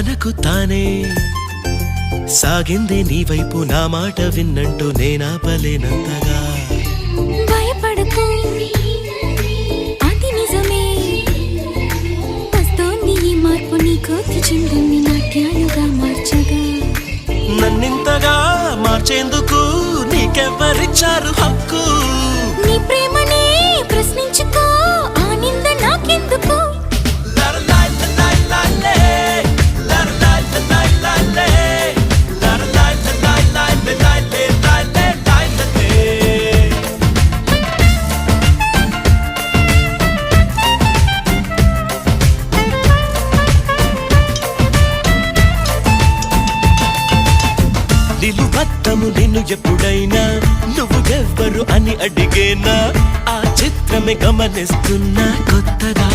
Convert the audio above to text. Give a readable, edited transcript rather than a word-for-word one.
తనకు తానే సాగింది నీ వైపు నా మాట విన్నంటూ నేనాపలేనంతగా భయపడకు అది నిజమే వస్తోంది ఈ మార్పు నీ కోతి చిందుని నాట్యాలుగా మార్చగా నన్నింతగా మార్చేందుకు నీకెవ్వరిచ్చారు హక్కు నీ ప్రేమనే ప్రశ్నించుకో ఆ నింద నాకెందుకు నిలువత్తము నిన్ను ఎప్పుడైనా నువ్వు ఎవ్వరు అని అడిగేనా ఆ చిత్రమే గమనిస్తున్నా కొత్తగా